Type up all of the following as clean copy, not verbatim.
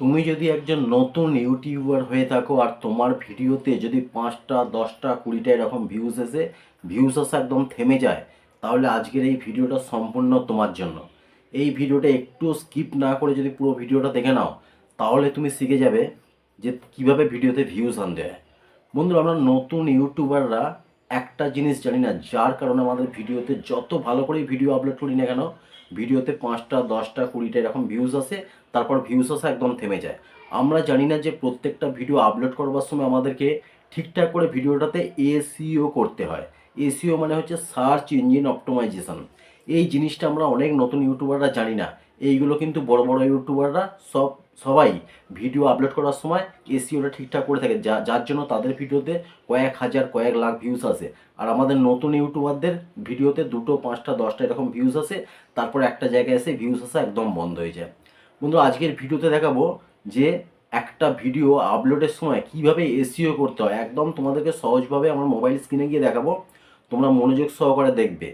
তুমি যদি একজন নতুন ইউটিউবার হয়ে থাকো আর তোমার ভিডিওতে যদি 5টা 10টা 20টা এরকম ভিউজ আসা একদম থেমে যায়, তাহলে আজকের এই ভিডিওটা সম্পূর্ণ তোমার জন্য। এই ভিডিওটা একটু স্কিপ না করে যদি পুরো ভিডিওটা দেখে নাও, তাহলে তুমি শিখে যাবে যে কিভাবে ভিডিওতে ভিউজ আনতে হয়। বন্ধুরা, আমরা নতুন ইউটিউবাররা একটা জিনিস জানি না, যার কারণে আমাদের ভিডিওতে যত ভালো করে ভিডিও আপলোড করি না কেন, ভিডিওতে 5টা 10টা 20টা এরকম ভিউজ আসে, তারপর ভিউজ আসা একদম থেমে যায়। আমরা জানি না যে প্রত্যেকটা ভিডিও আপলোড করবার সময় আমাদেরকে ঠিকঠাক করে ভিডিওটাতে এসইও করতে হয়। এসইও মানে হচ্ছে সার্চ ইঞ্জিন অপটিমাইজেশন। এই জিনিসটা আমরা অনেক নতুন ইউটিউবাররা জানি না। এইগুলো কিন্তু বড় বড় ইউটিউবাররা সবাই ভিডিও আপলোড করার সময় এসইওটা ঠিকঠাক করে থাকে, যার জন্য তাদের ভিডিওতে কয়েক হাজার কয়েক লাখ ভিউজ আসে। আর আমাদের নতুন ইউটিউবারদের ভিডিওতে 2টো 5টা 10টা এরকম ভিউজ আসে, তারপর একটা জায়গায় এসে ভিউজ আসা একদম বন্ধ হয়ে যায়। বন্ধু, আজকের ভিডিওতে দেখাবো যে একটা ভিডিও আপলোডের সময় কিভাবে এসইও করতে হয়। একদম তোমাদেরকে সহজভাবে আমার মোবাইল স্ক্রিনে গিয়ে দেখাবো, তোমরা মনোযোগ সহকারে দেখবে।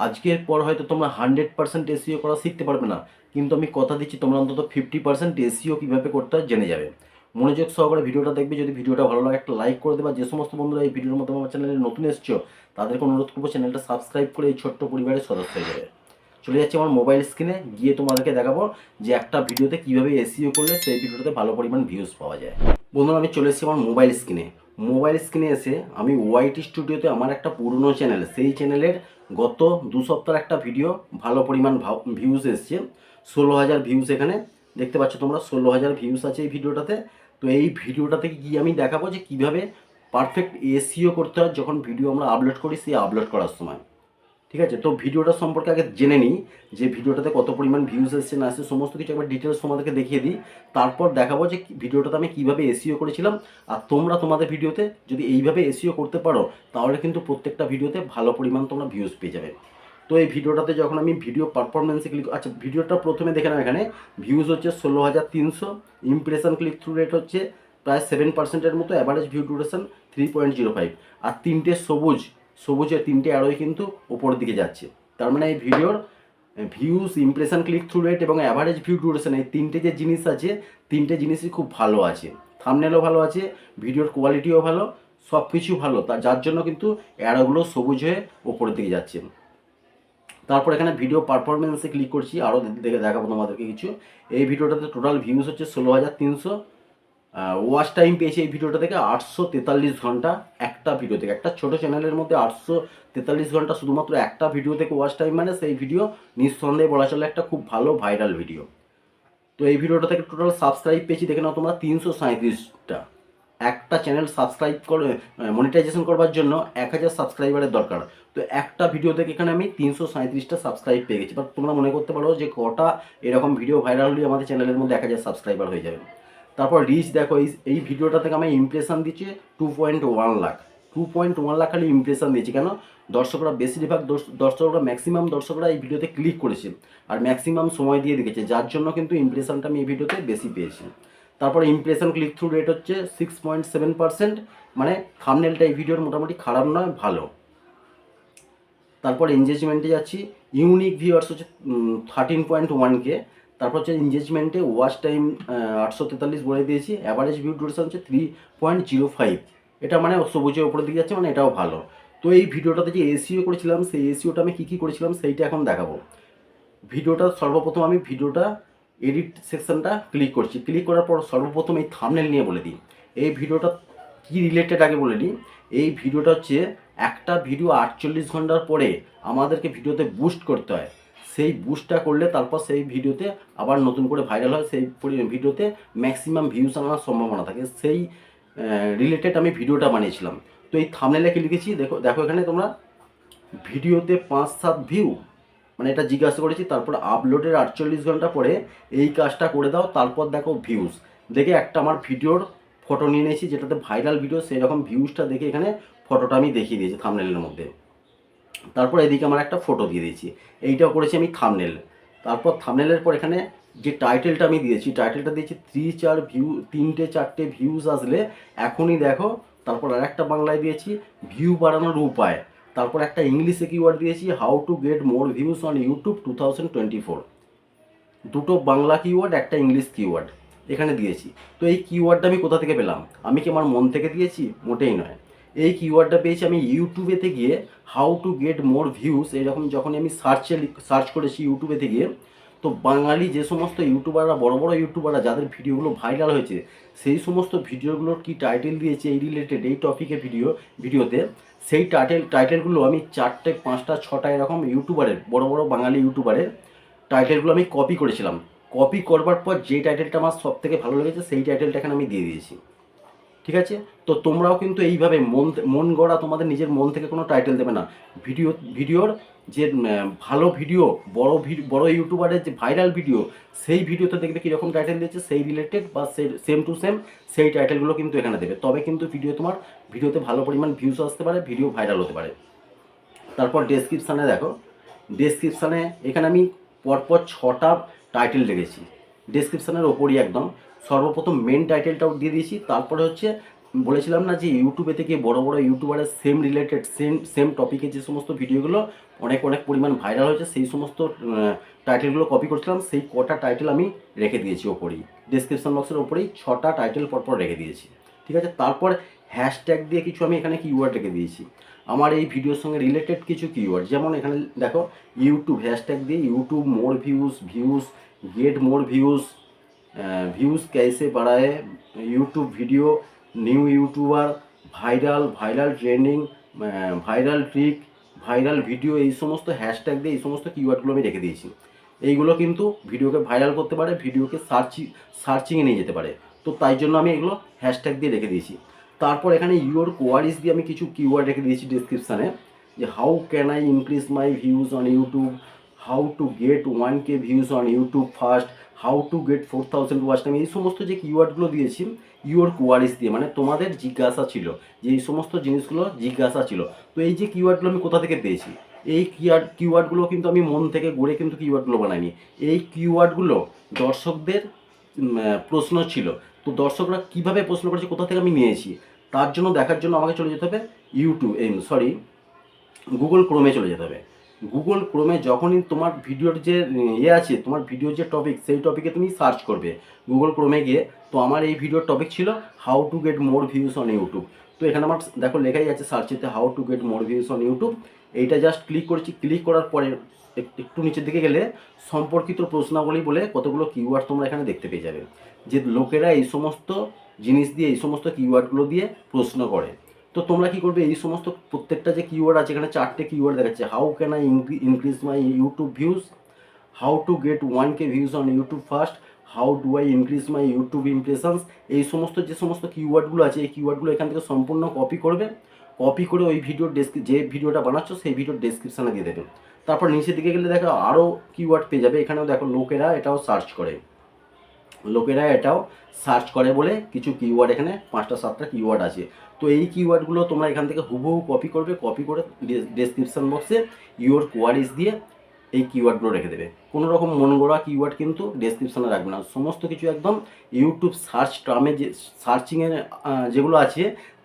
আজকের পর হয়তো তোমরা 100% এসইও করা শিখতে পারবে না, কিন্তু আমি কথা দিচ্ছি তোমরা অন্তত 50% এসইও কীভাবে করতে হয় জেনে যাবে। মনোযোগ সহকারে ভিডিওটা দেখবে। যদি ভিডিওটা ভালো লাগে একটা লাইক করে দেবে। যে সমস্ত বন্ধুরা এই ভিডিওর মধ্যে আমার চ্যানেলে নতুন এসছো, তাদেরকে অনুরোধ করবো চ্যানেলটা সাবস্ক্রাইব করে এই ছোট্ট পরিবারের সদস্য হয়ে যাবে। চলে যাচ্ছি আমার মোবাইল স্ক্রিনে, গিয়ে তোমাদেরকে দেখাবো যে একটা ভিডিওতে কীভাবে এসইও করলে সেই ভিডিওতে ভালো পরিমাণ ভিউজ পাওয়া যায়। বন্ধুরা, আমি চলে এসেছি আমার মোবাইল স্ক্রিনে। মোবাইল স্ক্রিনে এসে আমি ওয়াইটি স্টুডিওতে আমার একটা পুরনো চ্যানেল, সেই চ্যানেলের গত 2 সপ্তাহের একটা ভিডিও ভালো পরিমাণ ভিউজ এসছে। 16,000 ভিউজ এখানে দেখতে পাচ্ছ তোমরা, 16,000 ভিউজ আছে এই ভিডিওটাতে। তো এই ভিডিওটা থেকে গিয়ে আমি দেখাবো যে কীভাবে পারফেক্ট এসইও করতে হয় যখন ভিডিও আমরা আপলোড করি, সেই আপলোড করার সময়। ঠিক আছে, তো ভিডিওটা সম্পর্কে আগে জেনে নিই যে ভিডিওটাতে কত পরিমাণ ভিউজ এসছে না আসছে, সমস্ত কিছু একবার ডিটেলস তোমাদেরকে দেখিয়ে দিই। তারপর দেখাবো যে ভিডিওটাতে আমি কীভাবে এসইও করেছিলাম। আর তোমরা তোমাদের ভিডিওতে যদি এইভাবে এসইও করতে পারো, তাহলে কিন্তু প্রত্যেকটা ভিডিওতে ভালো পরিমাণ তোমরা ভিউজ পেয়ে যাবে। তো এই ভিডিওটাতে যখন আমি ভিডিও পারফরমেন্সে আচ্ছা, ভিডিওটা প্রথমে দেখে নাও। এখানে ভিউজ হচ্ছে 16,300, ইমপ্রেশন ক্লিক থ্রু রেট হচ্ছে প্রায় 7%-এর মতো, অ্যাভারেজ ভিউ ডিউরেশন 3.05। আর তিনটে সবুজের তিনটে অ্যারোই কিন্তু ওপরের দিকে যাচ্ছে। তার মানে এই ভিডিওর views, impression click through rate এবং অ্যাভারেজ ভিউ ডিউরেশন, এই তিনটে যে জিনিস আছে, তিনটে জিনিসই খুব ভালো আছে। থাম্বনেলও ভালো আছে, ভিডিওর কোয়ালিটিও ভালো, সব কিছু ভালো, যার জন্য কিন্তু অ্যারোগুলো সবুজ হয়ে ওপরের দিকে যাচ্ছে। তারপর এখানে ভিডিও পারফরমেন্সে ক্লিক করছি, আরও দেখাবো তোমাদেরকে কিছু। এই ভিডিওটাতে টোটাল ভিউজ হচ্ছে 16,300। ওয়াচ টাইম পেয়েছি এই ভিডিওটা থেকে 843 ঘন্টা। একটা ভিডিও থেকে, একটা ছোটো চ্যানেলের মধ্যে 843 ঘন্টা শুধুমাত্র একটা ভিডিও থেকে ওয়াচ টাইম, মানে সেই ভিডিও নিঃসন্দেহে বলা চলে একটা খুব ভালো ভাইরাল ভিডিও। তো এই ভিডিওটা থেকে টোটাল সাবস্ক্রাইব পেয়েছি দেখে নাও তোমরা 337টা। একটা চ্যানেল সাবস্ক্রাইব করে মনিটাইজেশন করবার জন্য 1000 সাবস্ক্রাইবারের দরকার। তো একটা ভিডিও থেকে এখানে আমি 337টা সাবস্ক্রাইব পেয়ে গেছি। বাট তোমরা মনে করতে পারো যে কটা এরকম ভিডিও ভাইরাল হলে আমাদের চ্যানেলের মধ্যে 1000 সাবস্ক্রাইবার হয়ে যাবে। তারপর রিচ দেখো, এই ভিডিওটা থেকে আমি ইমপ্রেশন দিচ্ছি 2.1 লাখ। 2.1 লাখ খালি ইমপ্রেশন দিয়েছি। কেন? দর্শকরা বেশিরভাগ দর্শকরা ম্যাক্সিমাম দর্শকরা এই ভিডিওতে ক্লিক করেছে আর ম্যাক্সিমাম সময় দিয়ে দেখেছে, যার জন্য কিন্তু ইমপ্রেশনটা আমি এই ভিডিওতে বেশি পেয়েছি। তারপরে ইমপ্রেশন ক্লিক থ্রু রেট হচ্ছে 6.7%, মানে থাম্বনেলটা এই ভিডিওর মোটামুটি খারাপ নয়, ভালো। তারপর এনগেজমেন্টে যাচ্ছি, ইউনিক ভিউয়ার্স হচ্ছে 13.1K। তারপর হচ্ছে এনগেজমেন্টে ওয়াচ টাইম 843 বলে দিয়েছি, অ্যাভারেজ ভিউ ডিউরেশন হচ্ছে 3.05। এটা মানে সবুজের উপরের দিকে যাচ্ছে, মানে এটাও ভালো। তো এই ভিডিওটাতে যে এসইও করেছিলাম, সেই এসইওটা আমি কী করেছিলাম সেইটা এখন দেখাবো। ভিডিওটা সর্বপ্রথম আমি ভিডিওটা এডিট সেকশনটা ক্লিক করছি। ক্লিক করার পর সর্বপ্রথম এই থাম্বনেল নিয়ে বলে দিই এই ভিডিওটা কি রিলেটেড, আগে বলে নিই। এই ভিডিওটা হচ্ছে একটা ভিডিও 48 ঘন্টার পরে আমাদেরকে ভিডিওতে বুস্ট করতে হয়। সেই বুস্টটা করলে তারপর সেই ভিডিওতে আবার নতুন করে ভাইরাল হয়, সেই ভিডিওতে ম্যাক্সিমাম ভিউজ আনার সম্ভাবনা থাকে। সেই রিলেটেড আমি ভিডিওটা বানিয়েছিলাম। তো এই থাম্বনেলে কি লিখেছি দেখো দেখো এখানে তোমরা, ভিডিওতে 5-7 ভিউ, মানে এটা জিজ্ঞাসা করেছি। তারপর আপলোডের 48 ঘন্টা পরে এই কাজটা করে দাও, তারপর দেখো ভিউজ। দেখে একটা আমার ভিডিওর ফটো নিয়ে নিয়েছি, যেটাতে ভাইরাল ভিডিও, সেই রকম ভিউজটা দেখে এখানে ফটোটা আমি দেখিয়ে দিয়েছি থাম্বনেলের মধ্যে। তারপর এদিকে আমার একটা ফটো দিয়ে দিয়েছি, এইটাও করেছি আমি থাম্বনেল। তারপর থাম্বনেলের পর এখানে যে টাইটেলটা আমি দিয়েছি, টাইটেলটা দিয়েছি 3-4 ভিউ, 3-4টে ভিউজ আসলে এখনই দেখো। তারপর আর একটা বাংলায় দিয়েছি ভিউ বাড়ানোর উপায়। তারপর একটা ইংলিশে কিওয়ার্ড দিয়েছি how to get more views on YouTube 2024। দুটো বাংলা কিওয়ার্ড, একটা ইংলিশ কিওয়ার্ড। এখানে দিয়েছি। তো এই কিওয়ার্ডটা আমি কোথা থেকে পেলাম? আমি কি আমার মন থেকে দিয়েছি? মোটেই নয়। এই কিওয়ার্ডটা পেয়েছি আমি ইউটিউবেতে গিয়ে, how to get more views, এরকম যখনই আমি সার্চ করেছি ইউটিউবেতে গিয়ে, তো বাঙালি যে সমস্ত ইউটিউবাররা, বড় বড় ইউটিউবাররা যাদের ভিডিওগুলো ভাইরাল হয়েছে, সেই সমস্ত ভিডিওগুলোর কি টাইটেল দিয়েছে এই রিলেটেড, এই টপিকে ভিডিওতে, সেই টাইটেলগুলো আমি 4টে 5টা 6টা এরকম ইউটিউবারের, বড় বড় বাঙালি ইউটিউবারের টাইটেলগুলো আমি কপি করেছিলাম। কপি করবার পর যে টাইটেলটা আমার সব থেকে ভালো লেগেছে সেই টাইটেলটা এখানে আমি দিয়ে দিয়েছি। ঠিক আছে? তো তোমরাও কিন্তু এইভাবে মন গড়া, তোমাদের নিজের মন থেকে কোনো টাইটেল দেবে না। ভিডিওর যে ভালো ভিডিও, বড় ইউটিউবারের যে ভাইরাল ভিডিও, সেই ভিডিওতে দেখবে কীরকম টাইটেল দিয়েছে, সেই রিলেটেড বা সেম টু সেম সেই টাইটেলগুলো কিন্তু এখানে দেবে। তবে কিন্তু ভিডিওতে ভালো পরিমাণ ভিউজ আসতে পারে, ভিডিও ভাইরাল হতে পারে। তারপর ডেসক্রিপশানে দেখো, ডেসক্রিপশানে এখানে আমি পরপর 6টা টাইটেল রেখেছি ডেসক্রিপশানের ওপরই একদম। সর্বপ্রথম মেন টাইটেলটাও দিয়ে দিয়েছি, তারপরে হচ্ছে বলেছিলাম না যে ইউটিউবে থেকে বড় বড় ইউটিউবারের সেম রিলেটেড সেম টপিকে যে সমস্ত ভিডিওগুলো অনেক পরিমাণ ভাইরাল হয়েছে, সেই সমস্ত টাইটেলগুলো কপি করছিলাম, সেই কটা টাইটেল আমি রেখে দিয়েছি ওপরেই, ডেসক্রিপশন বক্সের ওপরেই 6টা টাইটেল পরপর রেখে দিয়েছি। ঠিক আছে? তারপর হ্যাশট্যাগ দিয়ে কিছু আমি এখানে কিওয়ার্ড রেখে দিয়েছি, আমার এই ভিডিওর সঙ্গে রিলেটেড কিছু কিওয়ার্ড। যেমন এখানে দেখো ইউটিউব, হ্যাশট্যাগ দিয়ে ইউটিউব মোর ভিউজ गेट मोर व्यूज़ कैसे बढ़ाए, YouTube video, new YouTuber, viral trending, viral trick, viral video, এই সমস্ত হ্যাশট্যাগ দিয়ে এই সমস্ত কিওয়ার্ডগুলো আমি রেখে দিয়েছি। এইগুলো কিন্তু ভিডিওকে ভাইরাল করতে পারে, ভিডিওকে সার্চিংয়ে নিয়ে যেতে পারে। তো তাই জন্য আমি এগুলো হ্যাশট্যাগ দিয়ে রেখে দিয়েছি। তারপর এখানে ইউর কোয়ারিজ দিয়ে আমি কিছু কিওয়ার্ড রেখে দিয়েছি ডেসক্রিপশানে, যে how can I increase my views on YouTube, how to gate 1K views on YouTube first, how to gate 4000 watch time, এই সমস্ত যে কিওয়ার্ডগুলো দিয়েছি ইউর কোয়ারিজ দিয়ে, মানে তোমাদের জিজ্ঞাসা ছিল, যে এই সমস্ত জিনিসগুলো জিজ্ঞাসা ছিল। তো এই যে কিওয়ার্ডগুলো আমি কোথা থেকে পেয়েছি, এই কিওয়ার্ডগুলো কিন্তু আমি মন থেকে গড়ে কিন্তু কিওয়ার্ডগুলো বানাইনি। এই কিওয়ার্ডগুলো দর্শকদের প্রশ্ন ছিল। তো দর্শকরা কীভাবে প্রশ্ন করেছে, কোথা থেকে আমি নিয়েছি, তার জন্য দেখার জন্য আমাকে চলে যেতে হবে গুগল ক্রোমে চলে যেতে হবে। গুগল ক্রোমে যখনই তোমার ভিডিওর যে আছে, তোমার ভিডিওর যে টপিক, সেই টপিকে তুমি সার্চ করবে গুগল ক্রোমে গিয়ে। তো আমার এই ভিডিওর টপিক ছিল how to get more views on YouTube. তো এখানে আমার দেখো লেখাই আছে সার্চেতে how to get more views on YouTube. এইটা জাস্ট ক্লিক করেছি, ক্লিক করার পরে একটু নিচের দিকে গেলে সম্পর্কিত প্রশ্নাবলী বলে কতগুলো কিওয়ার্ড তোমরা এখানে দেখতে পেয়ে যাবে, যে লোকেরা এই সমস্ত জিনিস দিয়ে, এই সমস্ত কিওয়ার্ডগুলো দিয়ে প্রশ্ন করে। তো তোমরা কি করবে, এই সমস্ত প্রত্যেকটা যে কিওয়ার্ড আছে, এখানে 4টে কিওয়ার্ড দেখাচ্ছে, how can I increase my YouTube views, how to gate 1K views on YouTube first, how do I increase my YouTube impressions. এই সমস্ত যে সমস্ত কিওয়ার্ডগুলো আছে, এই কিওয়ার্ডগুলো এখান থেকে সম্পূর্ণ কপি করবে, কপি করে ওই যে ভিডিওটা বানাচ্ছ সেই ভিডিওর ডেসক্রিপশানে দিয়ে দেবে। তারপর নিচের দিকে গেলে দেখো আরও কিওয়ার্ড পেয়ে যাবে। এখানেও দেখো লোকেরা এটাও সার্চ করে বলে কিছু কিওয়ার্ড, এখানে 5টা 7টা কিওয়ার্ড আছে। তো এই কিওয়ার্ডগুলো তোমরা এখান থেকে হুবহু কপি করবে, কপি করে ডেসক্রিপশন বক্সে ইউর কোয়ারিজ দিয়ে এই কিওয়ার্ডগুলো রেখে দেবে। কোনো রকম মন গড়া কিওয়ার্ড কিন্তু ডেসক্রিপশানে রাখবে না, সমস্ত কিছু একদম ইউটিউব সার্চ টার্মে যে সার্চিংয়ের যেগুলো আছে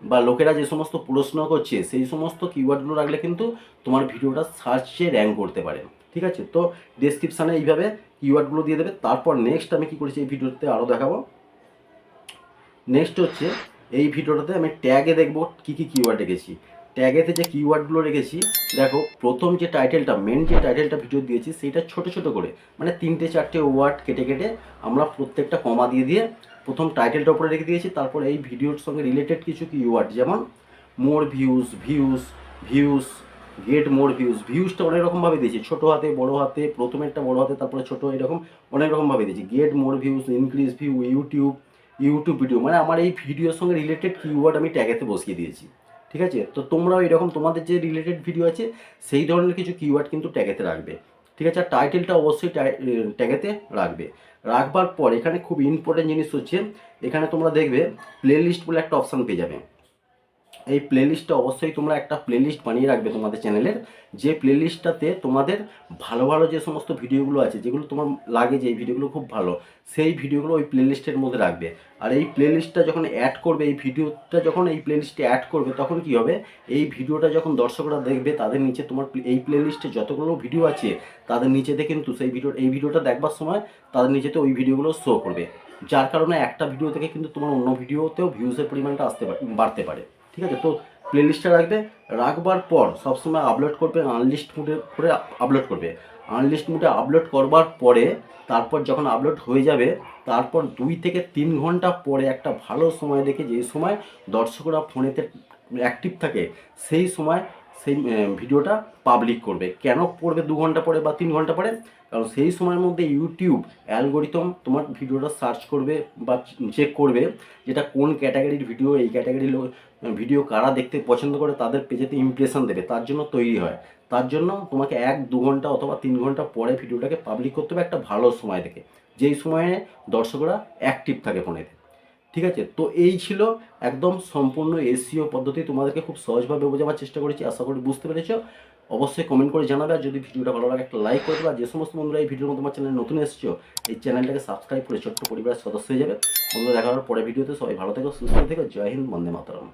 বা লোকেরা যে সমস্ত প্রশ্ন করছে, সেই সমস্ত কিওয়ার্ডগুলো রাখলে কিন্তু তোমার ভিডিওটা সার্চে র্যাঙ্ক করতে পারে। ঠিক আছে? তো ডেসক্রিপশানে এইভাবে কিওয়ার্ডগুলো দিয়ে দেবে। তারপর নেক্সট আমি কী করেছি এই ভিডিওতে আরও দেখাবো। নেক্সট হচ্ছে এই ভিডিওটাতে আমি ট্যাগে দেখবো কী কী কিওয়ার্ড রেখেছি। ট্যাগেতে যে কিওয়ার্ডগুলো রেখেছি দেখো, প্রথম যে টাইটেলটা, মেন যে টাইটেলটা ভিডিও দিয়েছি, সেইটা ছোট ছোট করে, মানে 3টে 4টে ওয়ার্ড কেটে কেটে আমরা প্রত্যেকটা কমা দিয়ে দিয়ে প্রথম টাইটেলটা উপরে রেখে দিয়েছি। তারপর এই ভিডিওর সঙ্গে রিলেটেড কিছু কিওয়ার্ড, যেমন মোর ভিউজ, গেট মোর ভিউজটা অনেক রকমভাবে দিয়েছি, ছোটো হাতে বড়ো হাতে, প্রথমেরটা বড়ো হাতে তারপরে ছোটো, এরকম অনেক রকমভাবে দিয়েছি। Gate more views, increase view, YouTube video, মানে আমার এই ভিডিওর সঙ্গে রিলেটেড কিওয়ার্ড আমি ট্যাগেতে বসিয়ে দিয়েছি। ঠিক আছে? তো তোমরাও এরকম তোমাদের যে রিলেটেড ভিডিও আছে সেই ধরনের কিছু কিওয়ার্ড কিন্তু ট্যাগেতে রাখবে। ঠিক আছে? আর টাইটেলটা অবশ্যই ট্যাগেতে রাখবে। রাখবার পর এখানে খুব ইম্পর্টেন্ট জিনিস হচ্ছে, এখানে তোমরা দেখবে প্লেলিস্ট বলে একটা অপশান পেয়ে যাবে। এই প্লেলিস্টটা অবশ্যই তোমরা একটা প্লেলিস্ট বানিয়ে রাখবে তোমাদের চ্যানেলের, যে প্লেলিস্টটাতে তোমাদের ভালো ভালো যে সমস্ত ভিডিওগুলো আছে, যেগুলো তোমার লাগে যে এই ভিডিওগুলো খুব ভালো, সেই ভিডিওগুলো ওই প্লেলিস্টের মধ্যে রাখবে। আর এই প্লেলিস্টটা যখন অ্যাড করবে, এই ভিডিওটা যখন এই প্লেলিস্টে অ্যাড করবে, তখন কি হবে, এই ভিডিওটা যখন দর্শকরা দেখবে, তাদের নিচে তোমার এই প্লেলিস্টে যতগুলো ভিডিও আছে তাদের নিচেতে কিন্তু এই ভিডিওটা দেখবার সময় তাদের নিচেতে ওই ভিডিওগুলো শো করবে। যার কারণে একটা ভিডিও থেকে কিন্তু তোমার অন্য ভিডিওতেও ভিউজের পরিমাণটা বাড়তে পারে। ঠিক আছে, তো প্লেলিস্টটা রাখবার পর সবসময় আপলোড করবে আনলিস্ট মুডে করে আপলোড করবে। আনলিস্ট মুডে আপলোড করবার পরে তারপর যখন আপলোড হয়ে যাবে তারপর 2 থেকে 3 ঘন্টা পরে একটা ভালো সময় দেখে, যে সময় দর্শকরা ফোনেতে অ্যাক্টিভ থাকে, সেই সময় সেই ভিডিওটা পাবলিক করবে। কেন করবে 2 ঘন্টা পরে বা 3 ঘন্টা পরে? কারণ সেই সময়ের মধ্যে ইউটিউব অ্যালগোরিদম তোমার ভিডিওটা সার্চ করবে বা চেক করবে যেটা কোন ক্যাটাগরির ভিডিও, এই ক্যাটাগরির ভিডিও কারা দেখতে পছন্দ করে, তাদের পেজেতে ইমপ্রেশন দেবে, তার জন্য তৈরি হয়। তার জন্য তোমাকে 1-2 ঘন্টা অথবা 3 ঘন্টা পরে ভিডিওটাকে পাবলিক করতে হবে একটা ভালো সময় দেখে, যেই সময়ে দর্শকরা অ্যাক্টিভ থাকে ফোনেতে। ঠিক আছে, তো এই ছিল একদম সম্পূর্ণ এসইও পদ্ধতি। তোমাদেরকে খুব সহজভাবে বোঝাবার চেষ্টা করেছি, আশা করি বুঝতে পেরেছো। অবশ্যই কমেন্ট করে জানাবে, আর যদি ভিডিওটা ভালো লাগে একটা লাইক করে দেবে। আর যে সমস্ত বন্ধুরা এই ভিডিওর মধ্যে আমার চ্যানেলে নতুন এসেছো, এই চ্যানেলটাকে সাবস্ক্রাইব করে ছোট্ট পরিবারের সদস্য হয়ে যাবে। বন্ধুরা, দেখা হওয়ার পরে ভিডিওতে। সবাই ভালো থেকো, সুস্থ থেকো। জয় হিন্দ, বন্দে মাতরম।